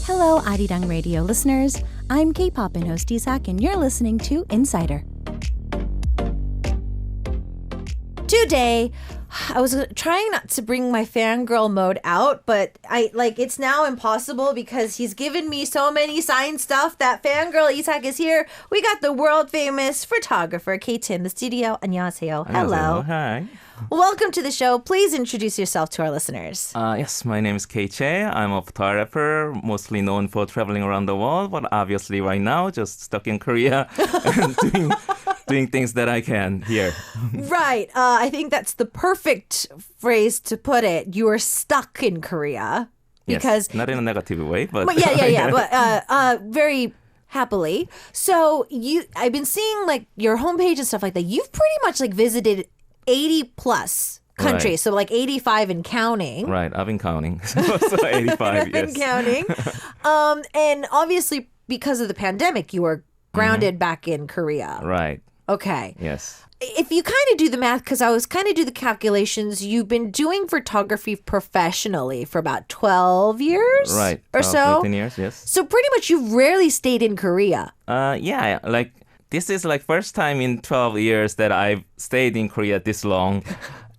Hello, Arirang radio listeners. I'm K-pop and host Isak, and you're listening to Insider. Today, I was trying not to bring my fangirl mode out, but it's now impossible because he's given me so many signed stuff that fangirl Isak is here. We got the world famous photographer Chae in the studio. 안녕하세요. Hello. Hi. Welcome to the show. Please introduce yourself to our listeners. Yes, my name is Chae. I'm a photographer, mostly known for traveling around the world, but obviously right now just stuck in Korea and doing things that I can here. Right. I think that's the perfect phrase to put it. You are stuck in Korea. Because yes, not in a negative way, but yeah. But very happily. So I've been seeing like your homepage and stuff like that. You've pretty much like visited 80 plus countries, right. so like 85 and counting. Right, I've been counting. So 85, yes. And counting. And obviously because of the pandemic, you were grounded back in Korea. Right. Okay. Yes. If you kind of do the math, because I was kind of do the calculations, you've been doing photography professionally for about 12 years? Right. Or so? 15 years, yes. So pretty much you've rarely stayed in Korea. Yeah, like this is like first time in 12 years that I've stayed in Korea this long.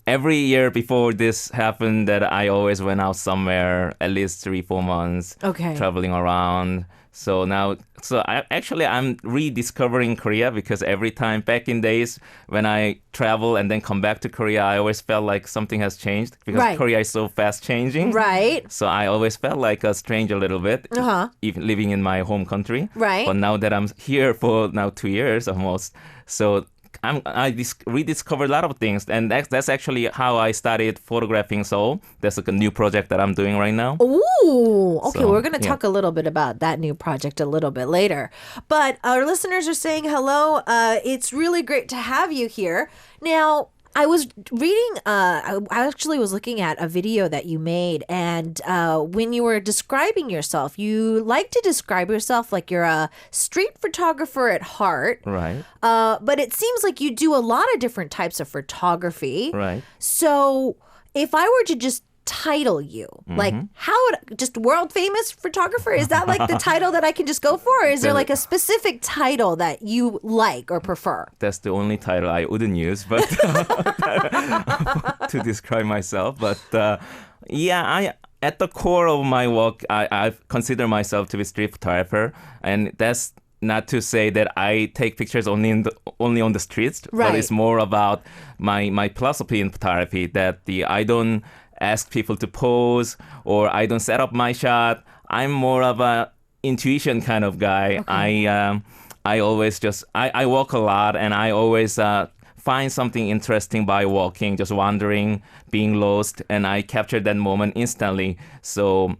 Every year before this happened that I always went out somewhere at least 3-4 months. Okay. Traveling around. So now, I'm rediscovering Korea because every time back in days when I travel and then come back to Korea, I always felt like something has changed because Right. Korea is so fast changing. Right. So I always felt like a stranger a little bit, even living in my home country. Right. But now that I'm here for now 2 years almost, so I rediscovered a lot of things, and that's actually how I started photographing Seoul. That's like a new project that I'm doing right now. Ooh, okay. So, We're going to talk a little bit about that new project a little bit later. But our listeners are saying hello. It's really great to have you here. Now, I was reading, I actually was looking at a video that you made, and when you were describing yourself, you like to describe yourself like you're a street photographer at heart. Right. But it seems like you do a lot of different types of photography. Right. So if I were to just title you, like just world famous photographer, is that like the title that I can just go for? Or is there like a specific title that you like or prefer? That's the only title I wouldn't use, but to describe myself. But at the core of my work, I consider myself to be street photographer, and that's not to say that I take pictures only on the streets, Right. but it's more about my philosophy in photography that I don't ask people to pose or I don't set up my shot. I'm more of a intuition kind of guy. Okay. I always I walk a lot, and I always find something interesting by walking, just wandering, being lost, and I capture that moment instantly. So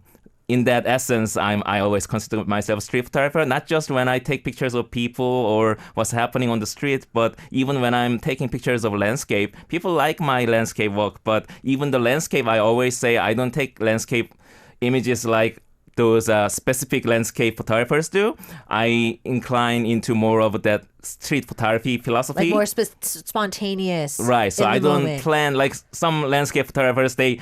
in that essence, I always consider myself a street photographer, not just when I take pictures of people or what's happening on the street, but even when I'm taking pictures of landscape. People like my landscape work, but even the landscape, I always say I don't take landscape images like those specific landscape photographers do. I incline into more of that street photography philosophy. Like more spontaneous. Right, so I don't moment. plan, like some landscape photographers, they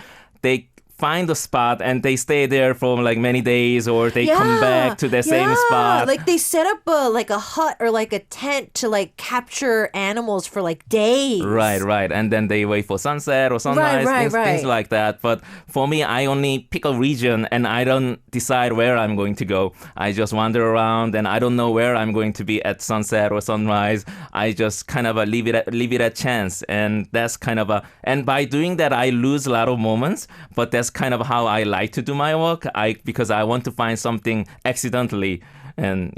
find a spot and they stay there for like many days, or they come back to the same spot. Like they set up a hut or like a tent to like capture animals for like days. Right. And then they wait for sunset or sunrise, things like that. But for me, I only pick a region and I don't decide where I'm going to go. I just wander around and I don't know where I'm going to be at sunset or sunrise. I just kind of leave it at chance. And that's kind of and by doing that, I lose a lot of moments, but that's kind of how I like to do my work. Because I want to find something accidentally, and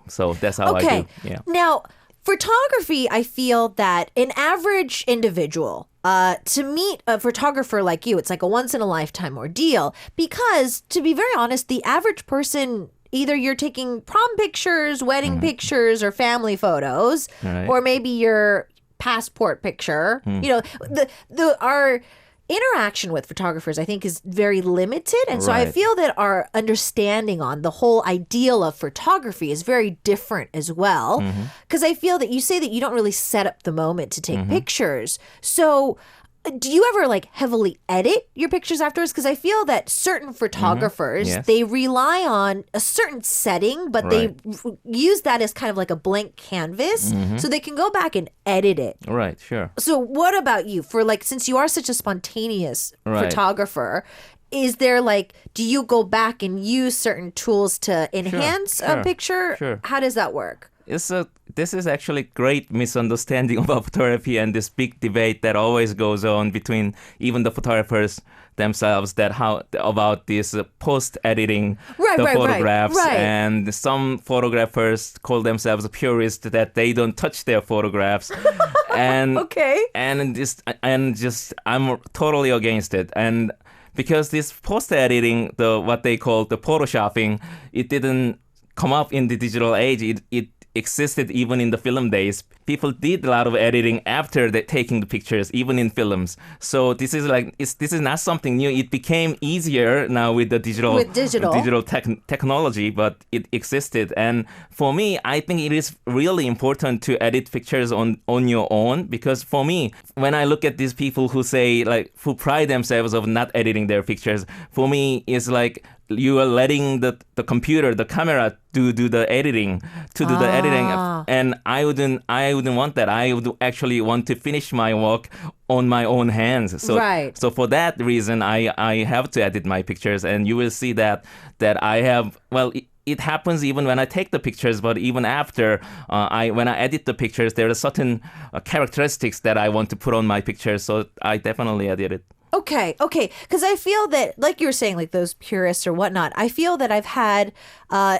so that's how I do. Yeah. Now, photography, I feel that an average individual, to meet a photographer like you, it's like a once in a lifetime ordeal. Because to be very honest, the average person, either you're taking prom pictures, wedding pictures, or family photos, or maybe your passport picture. You know, our interaction with photographers, I think, is very limited. And so I feel that our understanding on the whole ideal of photography is very different as well. Because I feel that you say that you don't really set up the moment to take pictures. So do you ever like heavily edit your pictures afterwards? Because I feel that certain photographers, Yes. they rely on a certain setting, but they use that as kind of like a blank canvas, so they can go back and edit it. Right, sure. So what about you? For like, since you are such a spontaneous photographer, is there like, do you go back and use certain tools to enhance a picture? Sure. How does that work? This is actually great misunderstanding about photography and this big debate that always goes on between even the photographers themselves about this post-editing the photographs. And some photographers call themselves purists that they don't touch their photographs. And I'm totally against it. And because this post-editing, what they call the photoshopping, it didn't come up in the digital age. It existed even in the film days. People did a lot of editing after taking the pictures, even in films. So this is not something new. It became easier now with the digital technology, but it existed. And for me, I think it is really important to edit pictures on your own, because for me, when I look at these people who say who pride themselves of not editing their pictures, for me it's like you are letting the computer, the camera do the editing, and I wouldn't want that. I would actually want to finish my work on my own hands. So for that reason, I have to edit my pictures, and you will see that I have, it happens even when I take the pictures, but even after when I edit the pictures, there are certain characteristics that I want to put on my pictures, so I definitely edit it. Okay. Because I feel that, like you were saying, like those purists or whatnot, I feel that I've had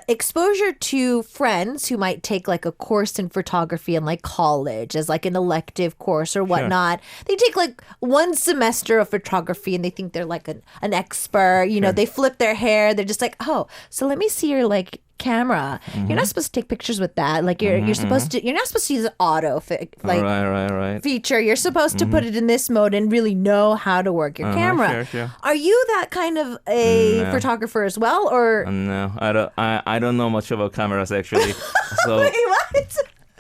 exposure to friends who might take like a course in photography in like college as like an elective course or whatnot. Sure. They take like one semester of photography and they think they're like an expert. You know, they flip their hair. They're just like, oh, so let me see your like camera. You're not supposed to take pictures with that. Like you're supposed to. You're not supposed to use an auto feature. You're supposed to put it in this mode and really know how to work your camera. Sure. Are you that kind of a photographer as well, or no? I don't know much about cameras actually. So wait, what?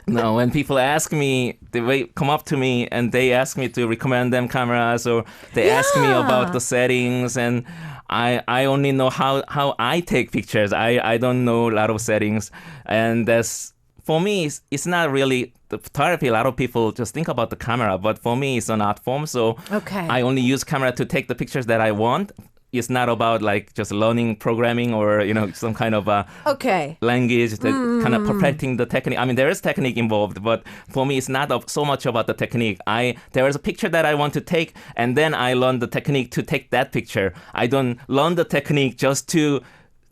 No, when people ask me, they come up to me and they ask me to recommend them cameras, or they ask me about the settings, and I only know how I take pictures. I don't know a lot of settings, and that's, for me, it's not really the photography. A lot of people just think about the camera, but for me, it's an art form. So I only use camera to take the pictures that I want. It's not about like just learning programming or some kind of language that kind of perfecting the technique. I mean, there is technique involved, but for me, it's not so much about the technique. There is a picture that I want to take, and then I learn the technique to take that picture. I don't learn the technique just to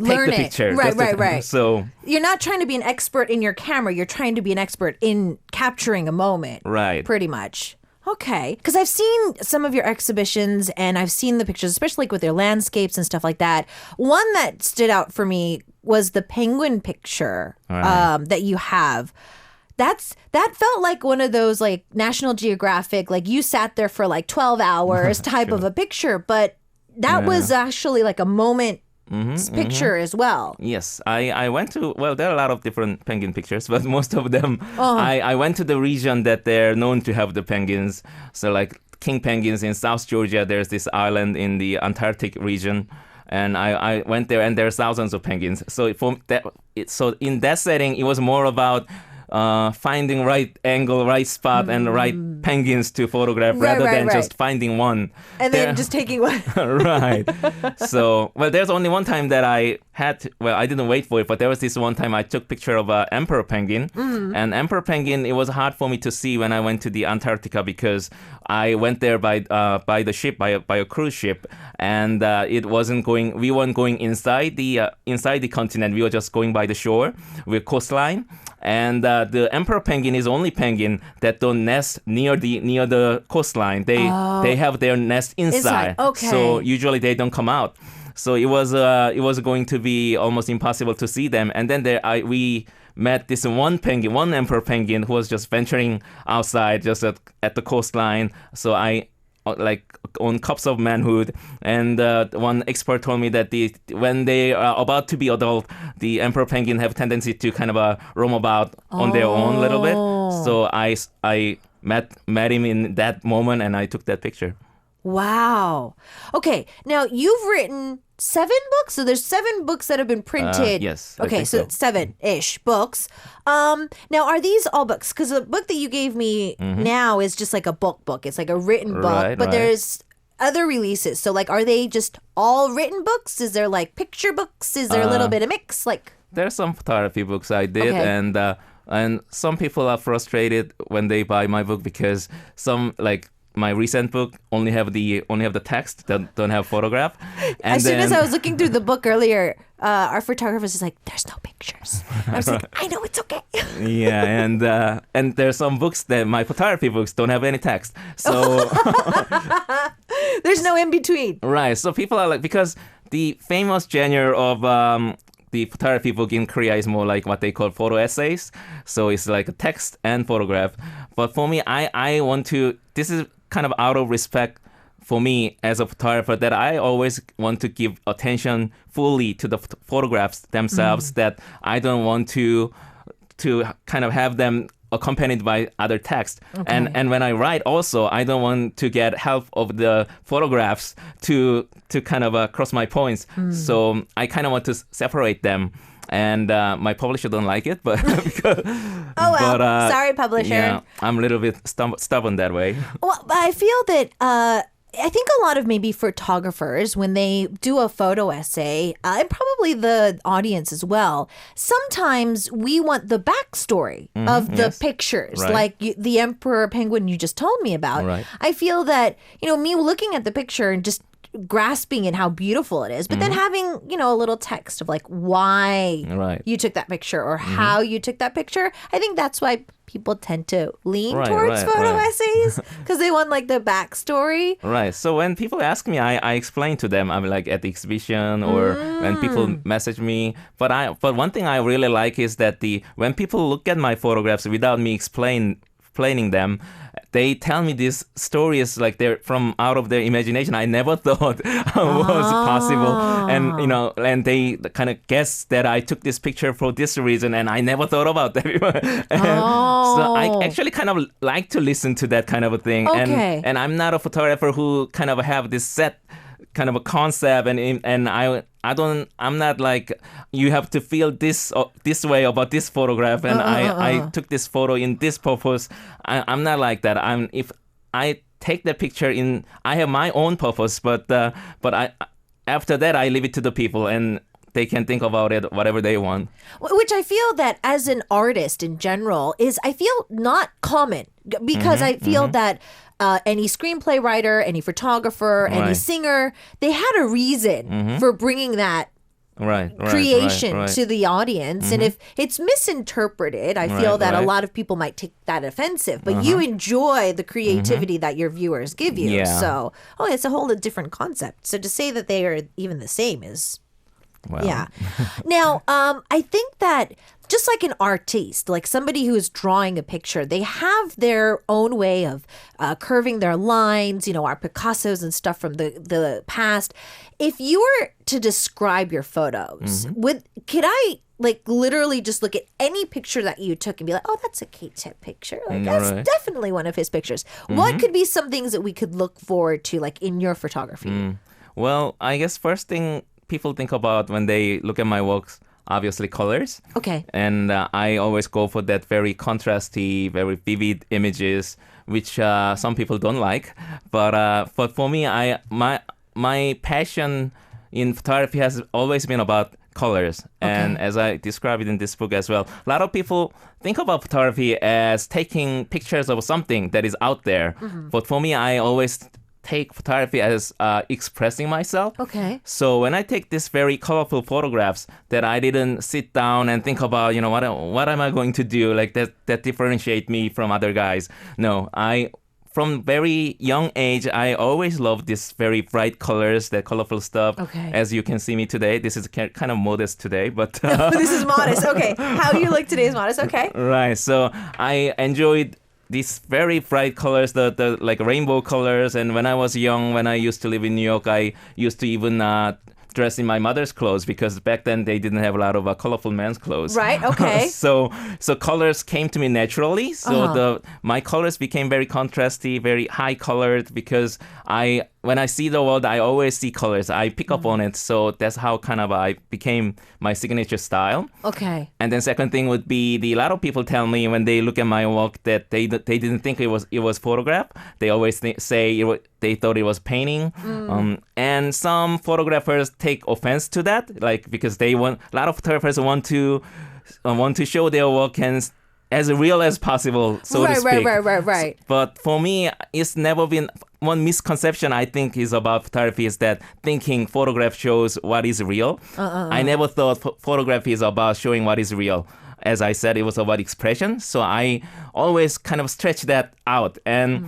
take the picture. Right. So you're not trying to be an expert in your camera. You're trying to be an expert in capturing a moment. Right. Pretty much. Okay. Because I've seen some of your exhibitions and I've seen the pictures, especially like with your landscapes and stuff like that. One that stood out for me was the penguin picture that you have. That felt like one of those like National Geographic, like you sat there for like 12 hours type of a picture. But that was actually like a moment picture as well. Yes, I went to, there are a lot of different penguin pictures, but most of them, I went to the region that they're known to have the penguins. So like king penguins in South Georgia, there's this island in the Antarctic region. And I went there and there are thousands of penguins. So in that setting, it was more about finding right angle, right spot, and right penguins to photograph rather than just finding one. And then just taking one. Right. So, there's only one time that I had, I didn't wait for it, but there was this one time I took picture of an emperor penguin. And emperor penguin, it was hard for me to see when I went to the Antarctica because I went there by the ship, by a cruise ship, and we weren't going inside the continent. We were just going by the shore with coastline. And the emperor penguin is the only penguin that don't nest near the coastline. They have their nest inside. Okay. So usually they don't come out. So it was going to be almost impossible to see them. And then we met this one emperor penguin who was just venturing outside just at the coastline. So I on cups of manhood, and one expert told me that when they are about to be adult, the emperor penguin have tendency to kind of roam about on their own a little bit. So I met him in that moment, and I took that picture. Wow. Okay. Now you've written 7 books. So there's 7 books that have been printed. Yes. I Okay. think So so. it's 7-ish books. Now are these all books? Because the book that you gave me now is just like a book. It's like a written book, Right, but right. there's other releases. So like, are they just all written books? Is there like picture books? Is there a little bit of mix? Like, There's some photography books I did, Okay. and some people are frustrated when they buy my book because some like my recent book only have the text, don't have photograph. And as soon as then- I was looking through the book earlier, our photographer is like, "There's no pictures." I was like, "I know it's okay." yeah, and there's some books that my photography books don't have any text. So There's no in between. right, so people are like, because the famous genre of the photography book in Korea is more like what they call photo essays. So it's like a text and photograph. But for me, I want to, this is kind of out of respect for me as a photographer, that I always want to give attention fully to the photographs themselves, that I don't want to kind of have them accompanied by other text. And when I write also, I don't want to get help of the photographs to kind of cross my points. So I kind of want to separate them. And my publisher don't like it, but because, Oh well, but, sorry, publisher. yeah, I'm a little bit stubborn that way. Well, I feel that I think a lot of maybe photographers, when they do a photo essay, and probably the audience as well, sometimes we want the backstory of the yes. pictures, Right. like the emperor penguin you just told me about. Right. I feel that, me looking at the picture and just grasping at how beautiful it is, but then having, a little text of like why Right. you took that picture or how you took that picture. I think that's why people tend to lean Right, towards right, photo right. essays, because they want like the backstory. Right. So when people ask me, I explain to them. I'm like at the exhibition or when people message me. But one thing I really like is that when people look at my photographs without me explaining them, they tell me these stories like they're from out of their imagination. I never thought was possible, and they kind of guess that I took this picture for this reason, and I never thought about that. So I actually kind of like to listen to that kind of a thing, Okay. and I'm not a photographer who kind of have this set kind of a concept, I'm not like, you have to feel this way about this photograph, and I took this photo in this purpose. I'm not like that. If I take the picture I have my own purpose, but I after that I leave it to the people, and they can think about it whatever they want. Which I feel that as an artist in general I feel not common, because I feel that any screenplay writer, any photographer, any Right. singer, they had a reason for bringing that Right. creation right. to the audience. And if it's misinterpreted, I feel Right, that a right. lot of people might take that offensive. But you enjoy the creativity that your viewers give you. Yeah. So, it's a whole different concept. So to say that they are even the same is... Well, Yeah. Now, I think that just like an artiste, like somebody who is drawing a picture, they have their own way of curving their lines, our Picassos and stuff from the past. If you were to describe your photos, could I like literally just look at any picture that you took and be like, oh, that's a K-tip picture. Like, that's Right. definitely one of his pictures. What could be some things that we could look forward to, like in your photography? Well, I guess first thing people think about when they look at my works, obviously colors. Okay. And I always go for that very contrasty, very vivid images, which some people don't like. But for me, my passion in photography has always been about colors. And as I describe it in this book as well, a lot of people think about photography as taking pictures of something that is out there. But for me, I always take photography as expressing myself. Okay. So when I take these very colorful photographs that I didn't sit down and think about, what am I going to do like that differentiate me from other guys? No, from very young age, I always loved this very bright colors, that colorful stuff. Okay. As you can see me today, this is kind of modest today, but This is modest. Okay. How you look today is modest. Okay. right. So I enjoyed these very bright colors, the like rainbow colors. And when I was young, when I used to live in New York, I used to even dressed in my mother's clothes because back then they didn't have a lot of colorful men's clothes. Right. Okay. So colors came to me naturally. So my colors became very contrasty, very high colored because when I see the world, I always see colors. I pick up on it. So that's how kind of I became my signature style. Okay. And then second thing would be a lot of people tell me when they look at my work that they didn't think it was photograph. They always say they thought it was painting. And some photographers take offense to that, like because a lot of photographers want to show their work as real as possible, so to speak. Right. But for me, it's never been one misconception I think is about photography is that thinking photograph shows what is real. I never thought photography is about showing what is real. As I said, it was about expression. So I always kind of stretch that out. And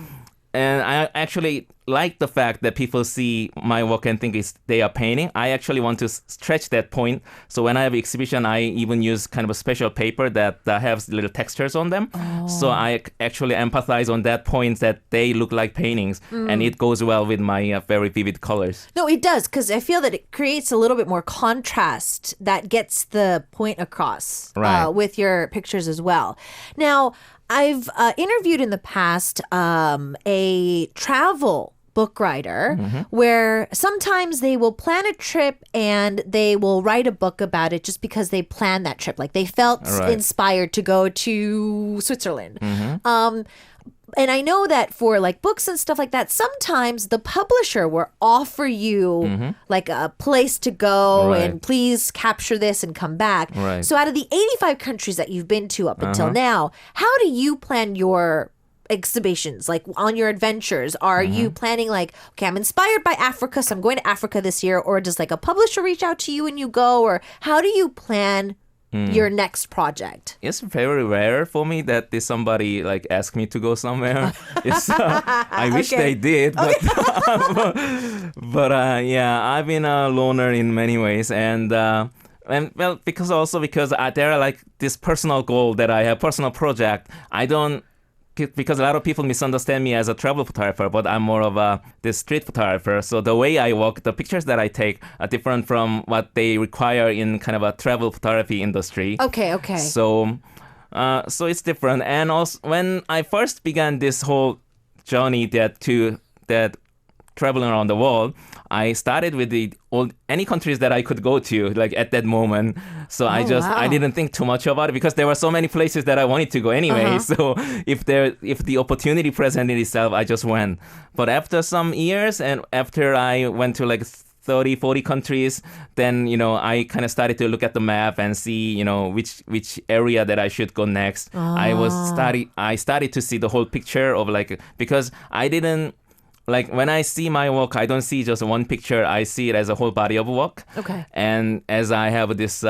I actually like the fact that people see my work and think they are painting. I actually want to stretch that point. So when I have exhibition, I even use kind of a special paper that has little textures on them. So I actually empathize on that point that they look like paintings. And it goes well with my very vivid colors. No, it does, because I feel that it creates a little bit more contrast that gets the point across with your pictures as well. Now, I've interviewed in the past a travel book writer where sometimes they will plan a trip and they will write a book about it just because they planned that trip. Like they felt inspired to go to Switzerland. And I know that for like books and stuff like that, sometimes the publisher will offer you like a place to go and please capture this and come back. So out of the 85 countries that you've been to up until now, how do you plan your exhibitions, like on your adventures? Are you planning like, okay, I'm inspired by Africa, so I'm going to Africa this year, or does like a publisher reach out to you and you go, or how do you plan your next project? It's very rare for me that somebody like ask me to go somewhere. I wish they did, but yeah, I've been a loner in many ways, and well, because there are like this personal goal that I have, personal project. Because a lot of people misunderstand me as a travel photographer, but I'm more of this street photographer. So the way I work, the pictures that I take are different from what they require in kind of a travel photography industry. Okay. So it's different. And also, when I first began this whole journey that traveling around the world, I started with any countries that I could go to, like at that moment. So I didn't think too much about it because there were so many places that I wanted to go anyway. So if the opportunity presented itself, I just went. But after some years and after I went to like 30, 40 countries, then, I kind of started to look at the map and see, which area that I should go next. I started to see the whole picture of because I didn't, when I see my work, I don't see just one picture. I see it as a whole body of work. Okay. And as I have this,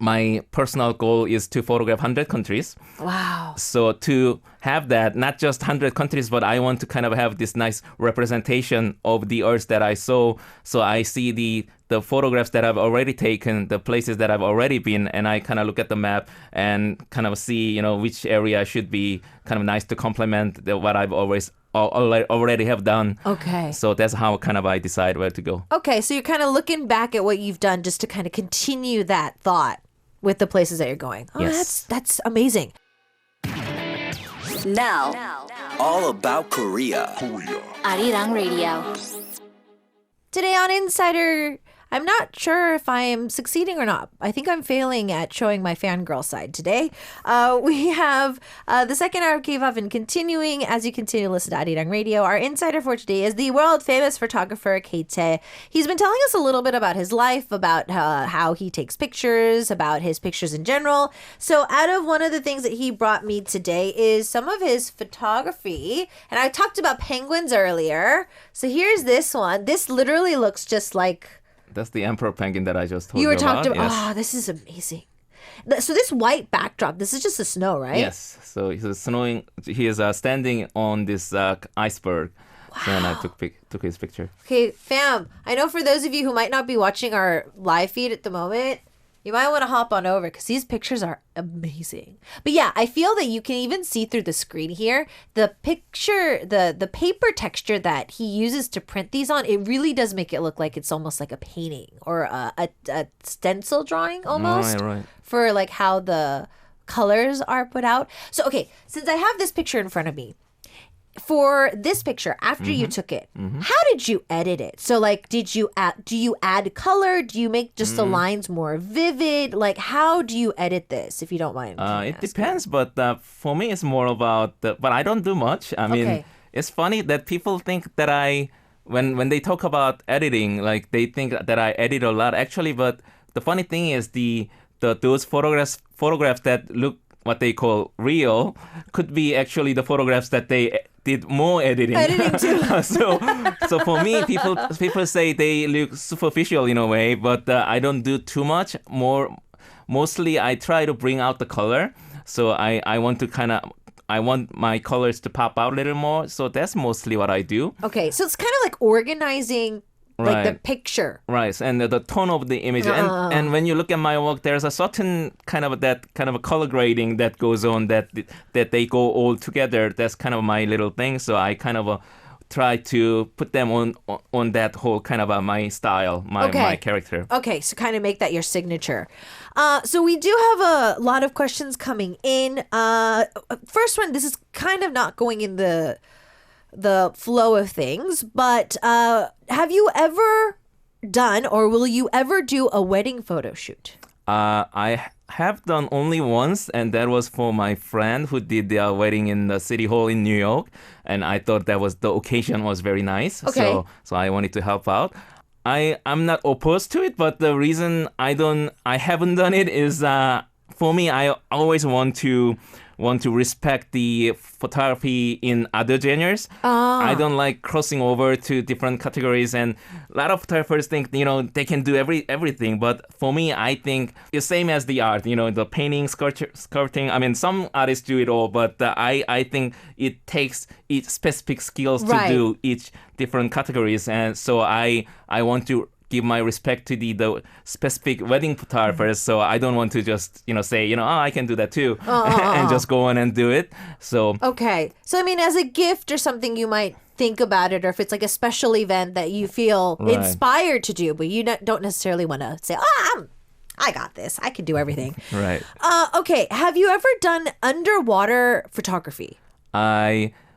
my personal goal is to photograph 100 countries. Wow. So to have that, not just 100 countries, but I want to kind of have this nice representation of the earth that I saw. So I see the photographs that I've already taken, the places that I've already been, and I kind of look at the map and kind of see, which area should be kind of nice to complement what I've already have done. Okay. So that's how kind of I decide where to go. Okay, so you're kind of looking back at what you've done just to kind of continue that thought with the places that you're going. Oh, yes. That's amazing. Now, all about Korea. Arirang Radio. Today on Insider, I'm not sure if I am succeeding or not. I think I'm failing at showing my fangirl side today. We have the second hour of K-pop, and continuing as you continue to listen to Arirang Radio. Our insider for today is the world-famous photographer Chae. He's been telling us a little bit about his life, about how he takes pictures, about his pictures in general. So out of one of the things that he brought me today is some of his photography. And I talked about penguins earlier. So here's this one. This literally looks just like... That's the emperor penguin that I just told you were about. talking about. Yes. Oh, this is amazing. So this white backdrop, this is just the snow, right? Yes. So he's snowing. He is standing on this iceberg. Wow. And I took his picture. Okay, fam. I know for those of you who might not be watching our live feed at the moment, You might want to hop on over because these pictures are amazing. But yeah, I feel that you can even see through the screen here, the picture, the paper texture that he uses to print these on, it really does make it look like it's almost like a painting or a stencil drawing almost Right. for like how the colors are put out. So, okay, since I have this picture in front of me, for this picture, after you took it, how did you edit it? So, like, do you add color? Do you make just the lines more vivid? Like, how do you edit this, if you don't mind? It depends, but for me, it's more about but I don't do much. I mean, Okay. it's funny that people think that when they talk about editing, like they think that I edit a lot actually. But the funny thing is those photographs that look what they call real could be actually the photographs that they did more editing. Editing too. so for me, people say they look superficial in a way, but I don't do too much. Mostly I try to bring out the color. So I want my colors to pop out a little more. So that's mostly what I do. Okay, so it's kind of like organizing like the Right. picture. Right, and the tone of the image, and when you look at my work, there's a certain kind of a color grading that goes on that they go all together. That's kind of my little thing. So I kind of try to put them on that whole kind of my style, my character. Okay, so kind of make that your signature. So we do have a lot of questions coming in. First one, this is kind of not going in the flow of things, but have you ever done or will you ever do a wedding photo shoot? I have done only once, and that was for my friend who did their wedding in the city hall in New York, and I thought the occasion was very nice. Okay. So I wanted to help out. I'm not opposed to it, but the reason I haven't done it is for me, I always want to respect the photography in other genres. I don't like crossing over to different categories, and a lot of photographers think they can do everything. But for me, I think it's same as the art. The painting, sculpting. I mean, some artists do it all, but I think it takes each specific skills to do each different categories, and so I want to give my respect to the specific wedding photographers. So I don't want to just say I can do that too and just go on and do it. So Okay. So, I mean, as a gift or something, you might think about it, or if it's like a special event that you feel Right. inspired to do, but you don't necessarily want to say, I got this. I can do everything. right. Okay. Have you ever done underwater photography?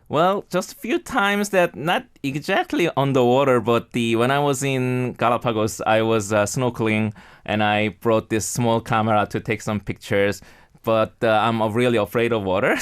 Well, just a few times that not exactly on the water, but when I was in Galapagos, I was snorkeling and I brought this small camera to take some pictures. But I'm really afraid of water,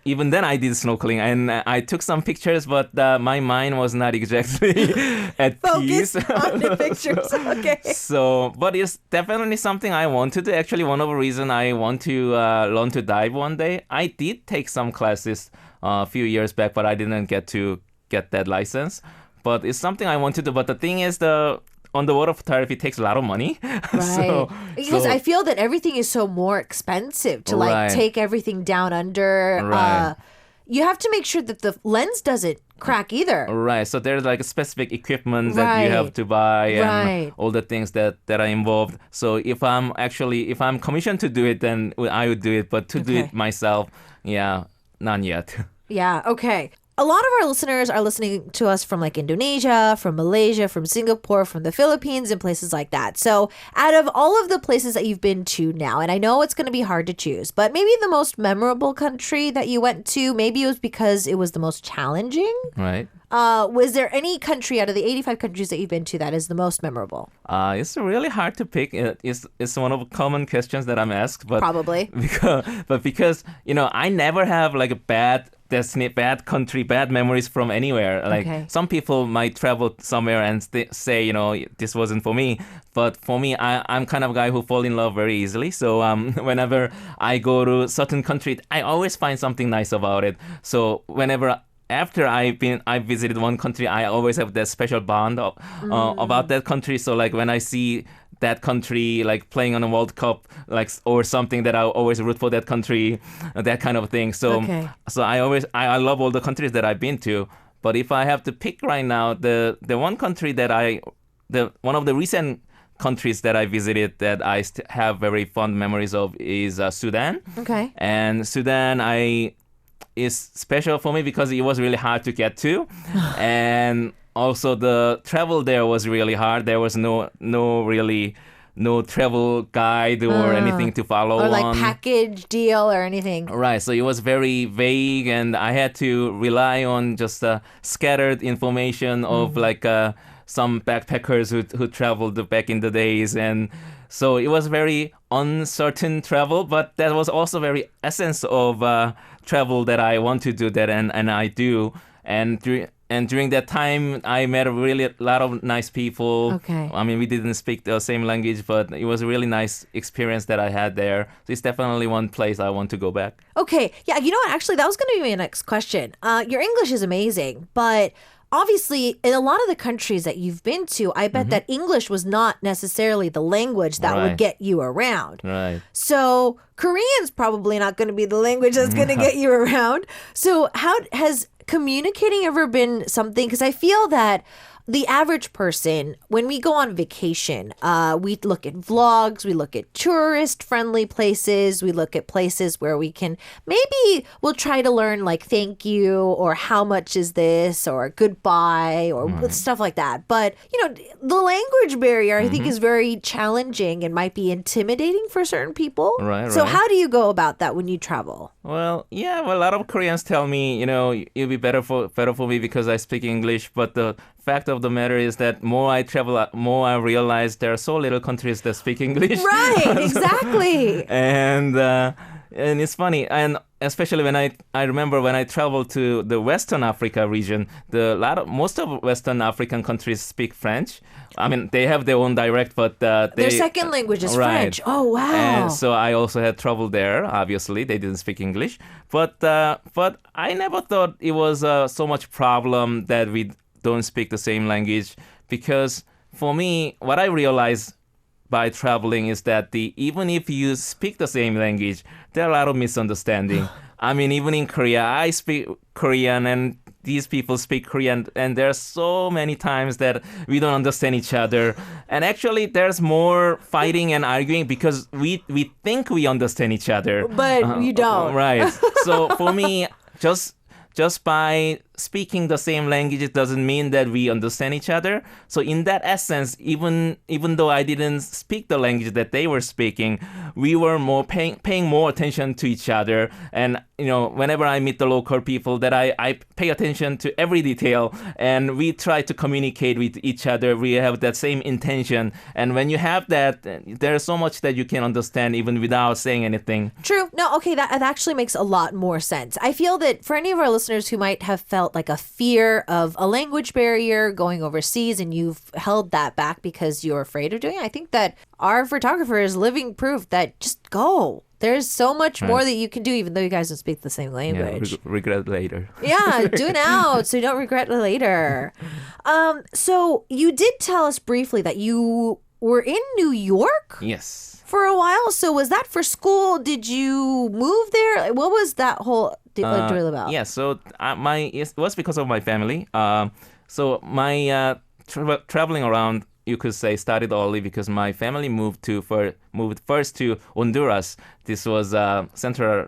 even then I did snorkeling and I took some pictures, but my mind was not exactly at peace. Focus on the pictures. Okay. So, but it's definitely something I want to do. Actually, one of the reasons I want to learn to dive one day. I did take some classes a few years back, but I didn't get that license. But it's something I want to do. But the thing is, underwater photography takes a lot of money. Right. Because I feel that everything is so more expensive to like Right. take everything down under. Right. You have to make sure that the lens doesn't crack either. Right. So there's like specific equipment that you Right. have to buy and Right. all the things that are involved. So if I'm commissioned to do it, then I would do it. But to do Okay. it myself, not yet. Yeah, okay. A lot of our listeners are listening to us from like Indonesia, from Malaysia, from Singapore, from the Philippines, and places like that. So, out of all of the places that you've been to now, and I know it's going to be hard to choose, but maybe the most memorable country that you went to, maybe it was because it was the most challenging. Right. Was there any country out of the 85 countries that you've been to that is the most memorable? It's really hard to pick. It's one of the common questions that I'm asked, but Probably. because I never have like a bad country, bad memories from anywhere. Like Okay. some people might travel somewhere and say, this wasn't for me. But for me, I'm kind of a guy who fall in love very easily. So whenever I go to certain country, I always find something nice about it. So after I visited one country, I always have that special bond about that country. So like when I see that country like playing on a World Cup, like or something, that I always root for that country, that kind of thing. So Okay. so I love all the countries that I've been to. But if I have to pick right now, the one country that one of the recent countries that I visited that I have very fond memories of is Sudan. Okay. And Sudan, is special for me because it was really hard to get to, and also the travel there was really hard. There was no travel guide or anything to follow Or like on. package deal or anything. Right, so it was very vague, and I had to rely on just scattered information of like some backpackers who traveled back in the days, and so it was very uncertain travel. But that was also very essence of travel that I want to do that, and I do, and during that time, I met a lot of nice people. Okay. I mean, we didn't speak the same language, but it was a really nice experience that I had there. So it's definitely one place I want to go back. Okay. Yeah, you know what? Actually, that was going to be my next question. Your English is amazing, but obviously, in a lot of the countries that you've been to, I bet that English was not necessarily the language that would Right. get you around. Right. So Korean's probably not going to be the language that's going to get you around. So how has communicating ever been something? Because I feel that the average person, when we go on vacation, we look at vlogs, we look at tourist-friendly places, we look at places where we can maybe we'll try to learn like thank you or how much is this or goodbye or stuff like that. But, you know, the language barrier I think is very challenging and might be intimidating for certain people. Right, So right. how do you go about that when you travel? Well, yeah, well, a lot of Koreans tell me, it'll be better for me because I speak English. But the fact of the matter is that more I travel, more I realize there are so little countries that speak English. Right, exactly. And it's funny, and especially when I remember when I traveled to the Western Africa region, most of Western African countries speak French. I mean, they have their own dialect, but Their second language is right. French. Oh, wow. And so I also had trouble there. Obviously, they didn't speak English, but I never thought it was so much problem that we don't speak the same language, because for me, what I realized by traveling is that even if you speak the same language, there are a lot of misunderstanding. I mean, even in Korea, I speak Korean and these people speak Korean, and there are so many times that we don't understand each other. And actually, there's more fighting and arguing because we think we understand each other. But you don't. Right. So for me, just by speaking the same language, it doesn't mean that we understand each other. So in that essence, even though I didn't speak the language that they were speaking, we were more paying more attention to each other. And whenever I meet the local people, that I pay attention to every detail, and we try to communicate with each other. We have that same intention. And when you have that, there's so much that you can understand even without saying anything. True. No, okay, that actually makes a lot more sense. I feel that for any of our listeners who might have felt like a fear of a language barrier going overseas and you've held that back because you're afraid of doing it, I think that our photographer is living proof that just go. There's so much more that you can do, even though you guys don't speak the same language. Yeah, regret later. Yeah, do it now so you don't regret it later. So you did tell us briefly that you were in New York Yes. for a while. So was that for school? Did you move there? What was that whole deal about? Yeah, so it was because of my family. So my traveling around, you could say, started early because my family moved first to Honduras. This was a Central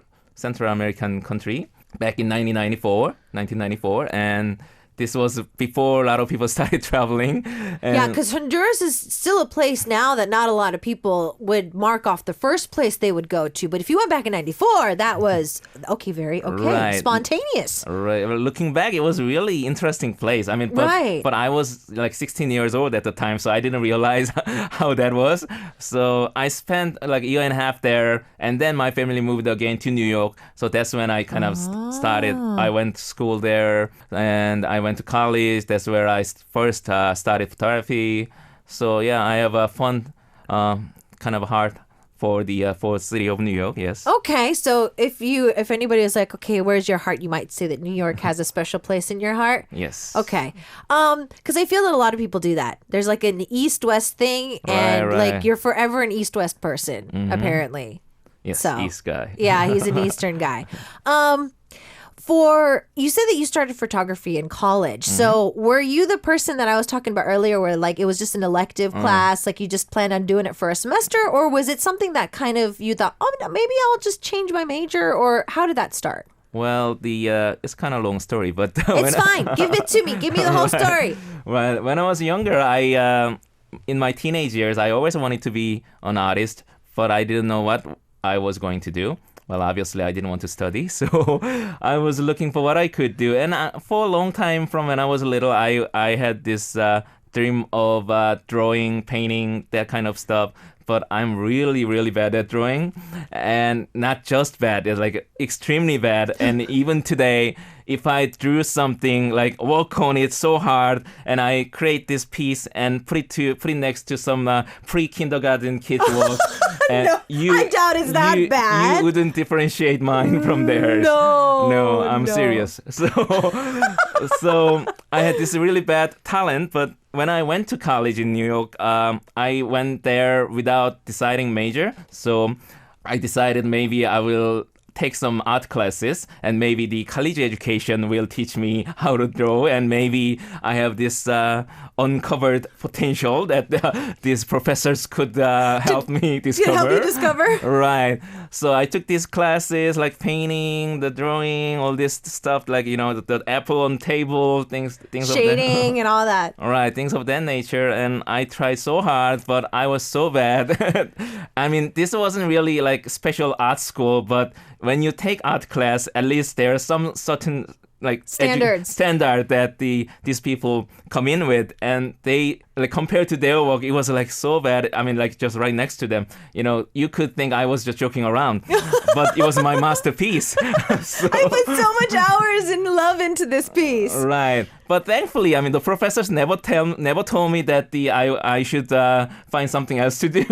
American country back in 1994, and this was before a lot of people started traveling. And Yeah, because Honduras is still a place now that not a lot of people would mark off the first place they would go to. But if you went back in 94, that was, very okay. Right. Spontaneous. Right. Well, looking back, it was a really interesting place. I mean, Right. but I was like 16 years old at the time, so I didn't realize how that was. So I spent like a year and a half there, and then my family moved again to New York. So that's when I kind of started. I went to school there, and I went to college. That's where I first started photography. So yeah, I have a fun kind of heart for the city of New York. Yes. Okay, so if anybody is like, okay, where's your heart? You might say that New York has a special place in your heart. Yes. Okay. Because I feel that a lot of people do that. There's like an East-West thing, and Right. like you're forever an East-West person, apparently. Yes. So, East guy. Yeah, he's an Eastern guy. you said that you started photography in college. So were you the person that I was talking about earlier where like it was just an elective class, like you just planned on doing it for a semester, or was it something that kind of you thought, oh, no, maybe I'll just change my major, or how did that start? Well, it's kind of a long story, but It's fine. Give it to me. Give me the whole story. Well, when I was younger, in my teenage years, I always wanted to be an artist, but I didn't know what I was going to do. Well, obviously, I didn't want to study, so I was looking for what I could do. And for a long time, from when I was little, I had this dream of drawing, painting, that kind of stuff. But I'm really, really bad at drawing, and not just bad, it's like extremely bad. And even today, if I drew something, like work on it so hard, and I create this piece and put it next to some pre-kindergarten kids' work, and No, I doubt it's that bad. You wouldn't differentiate mine from theirs. No, I'm serious. So I had this really bad talent, but when I went to college in New York, I went there without deciding major. So I decided maybe I will take some art classes, and maybe the college education will teach me how to draw, and maybe I have this uncovered potential that these professors could help me discover. Help you discover? Right. So I took these classes like painting, the drawing, all this stuff, like, the apple on table, things Shading and all that. All right, things of that nature. And I tried so hard, but I was so bad. I mean, this wasn't really like special art school, but when you take art class, at least there are some certain like standard that these people come in with, and they like compared to their work, it was like so bad. I mean, like just right next to them, you could think I was just joking around, but it was my masterpiece. So, I put so much hours and love into this piece. Right. But thankfully, I mean, the professors never told me that I should find something else to do.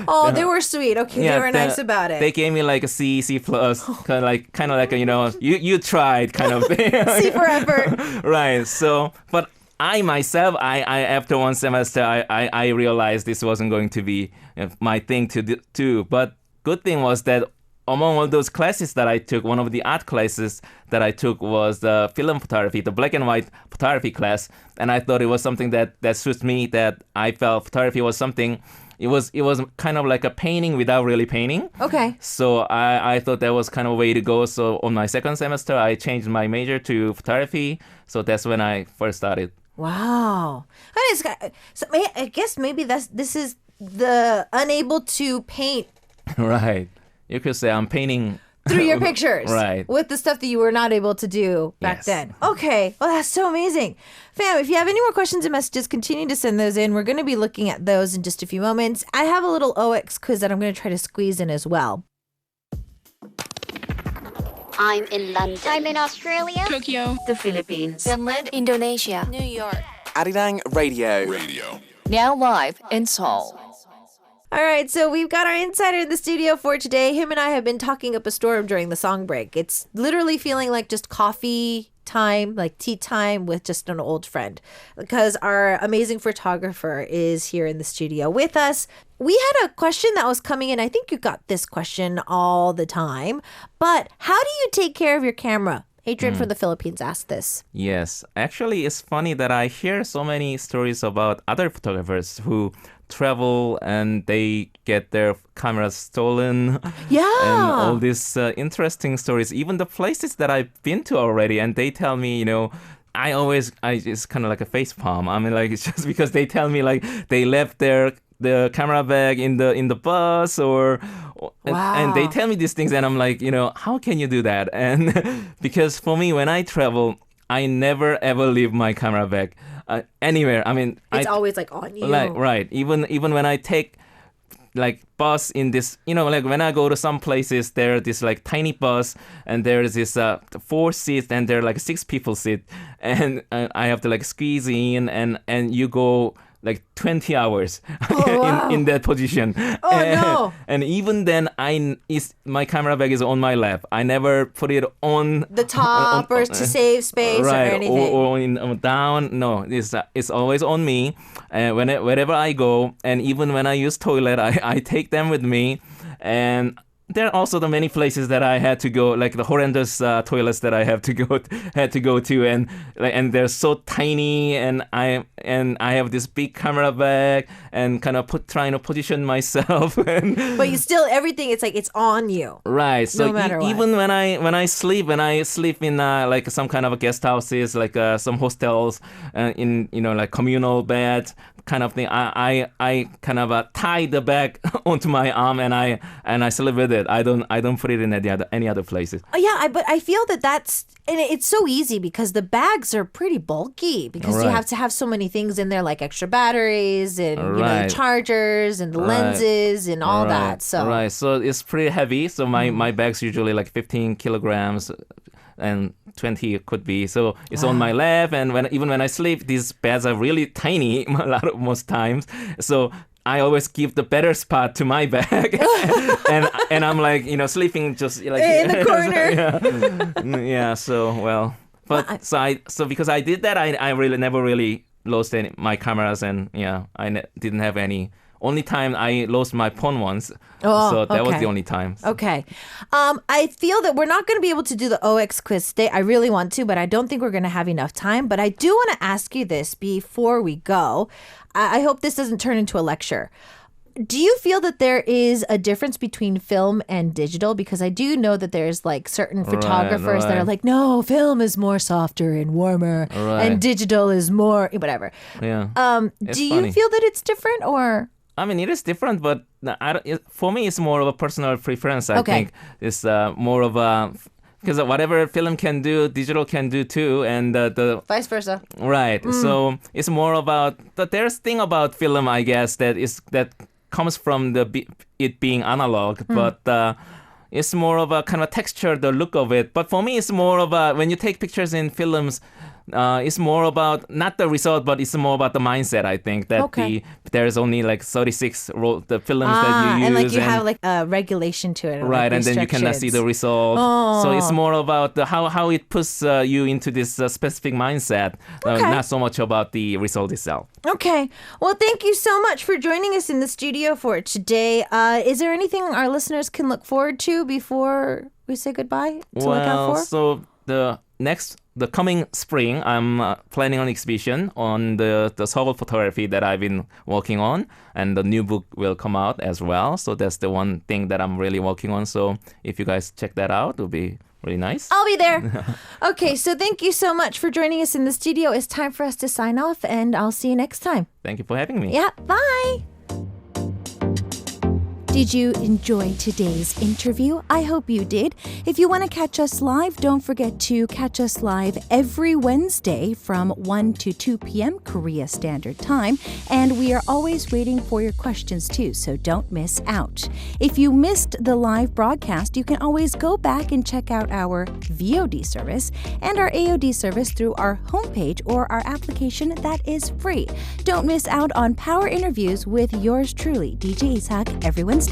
Oh, they were sweet. Okay, they were nice about it. They gave me like a C plus, kind of like you tried kind of thing. C for effort. Right. So, but I myself, I after one semester, I realized this wasn't going to be my thing to do. But good thing was that among all those classes that I took, one of the art classes that I took was the film photography, the black and white photography class. And I thought it was something that suits me, that I felt photography was something, it was kind of like a painting without really painting. Okay. So I thought that was kind of a way to go. So on my second semester, I changed my major to photography. So that's when I first started. Wow. So I guess maybe this is the unable to paint. Right. You could say I'm painting through your pictures. Right. With the stuff that you were not able to do back then. Okay. Well, that's so amazing. Fam, if you have any more questions and messages, continue to send those in. We're going to be looking at those in just a few moments. I have a little OX quiz that I'm going to try to squeeze in as well. I'm in London. I'm in Australia. Tokyo. The Philippines. Finland. Indonesia. New York. Arirang Radio. Now live in Seoul. All right, so we've got our insider in the studio for today. Him and I have been talking up a storm during the song break. It's literally feeling like just coffee time, like tea time with just an old friend, because our amazing photographer is here in the studio with us. We had a question that was coming in. I think you got this question all the time, but how do you take care of your camera? Adrian from the Philippines asked this. Yes. Actually, it's funny that I hear so many stories about other photographers who travel and they get their cameras stolen. Yeah. And all these interesting stories, even the places that I've been to already. And they tell me, it's kind of like a face palm. I mean, like, it's just because they tell me like they left the camera bag in the bus Wow. and they tell me these things and I'm like, how can you do that? And because for me, when I travel, I never ever leave my camera bag anywhere. I mean, it's always like on you. Like, right. Even when I take like bus in this, like when I go to some places, there's this like tiny bus and there's this 4 seats and there are like 6 people sit and I have to like squeeze in and you go like 20 hours in that position. No. And even then, my camera bag is on my lap. I never put it on the top or to save space or anything. Or down. No, it's always on me. Wherever I go, and even when I use toilet, I take them with me. And there are also the many places that I had to go, like the horrendous toilets that I had to go to, and they're so tiny, and I have this big camera bag, and kind of trying to position myself, and But you still, everything, it's like it's on you. right. So No matter what. even when I sleep in like some kind of a guest houses, like some hostels, in like communal beds kind of thing, I kind of tie the bag onto my arm, and I sleep with it. I don't put it in any other places. Yeah, but I feel that's, and it's so easy because the bags are pretty bulky because you Right. have to have so many things in there, like extra batteries and Right. chargers and the lenses and all that. So Right, so it's pretty heavy. So my bag's usually like 15 kilograms. And 20 it could be. So it's on my lap, and even when I sleep, these bags are really tiny most times. So I always give the better spot to my bag, and I'm like sleeping just like in the corner. yeah. So but so because I did that, I really never really lost my cameras, and I didn't have any. Only time I lost my phone once, so that was okay. the only time. Okay. I feel that we're not going to be able to do the OX quiz today. I really want to, but I don't think we're going to have enough time. But I do want to ask you this before we go. I hope this doesn't turn into a lecture. Do you feel that there is a difference between film and digital? Because I do know that there's like certain photographers that are like, no, film is more softer and warmer, and digital is more whatever. Yeah. Do you feel that it's different, or? I mean, it is different, but for me, it's more of a personal preference. I think it's more of a because whatever film can do, digital can do too, and the Vice versa. right. So it's more about there's thing about film, I guess, that comes from it being analog, but. It's more of a kind of texture, the look of it. But for me, it's more of a when you take pictures in films. It's more about not the result, but it's more about the mindset. I think that there's only like 36 the films that you use, and like you have like a regulation to it, right? And then you cannot see the result. So it's more about how it puts you into this specific mindset, not so much about the result itself. Okay. Well, thank you so much for joining us in the studio for today. Is there anything our listeners can look forward to before we say goodbye to look out for? So the coming spring, I'm planning an exhibition on the Seoul photography that I've been working on, and the new book will come out as well. So that's the one thing that I'm really working on. So if you guys check that out, it'll be really nice. I'll be there. Okay, so thank you so much for joining us in the studio. It's time for us to sign off, and I'll see you next time. Thank you for having me. Yeah, bye. Did you enjoy today's interview? I hope you did. If you want to catch us live, don't forget to catch us live every Wednesday from 1 to 2 p.m. Korea Standard Time. And we are always waiting for your questions too, so don't miss out. If you missed the live broadcast, you can always go back and check out our VOD service and our AOD service through our homepage or our application that is free. Don't miss out on power interviews with yours truly, DJ Ishak, every Wednesday.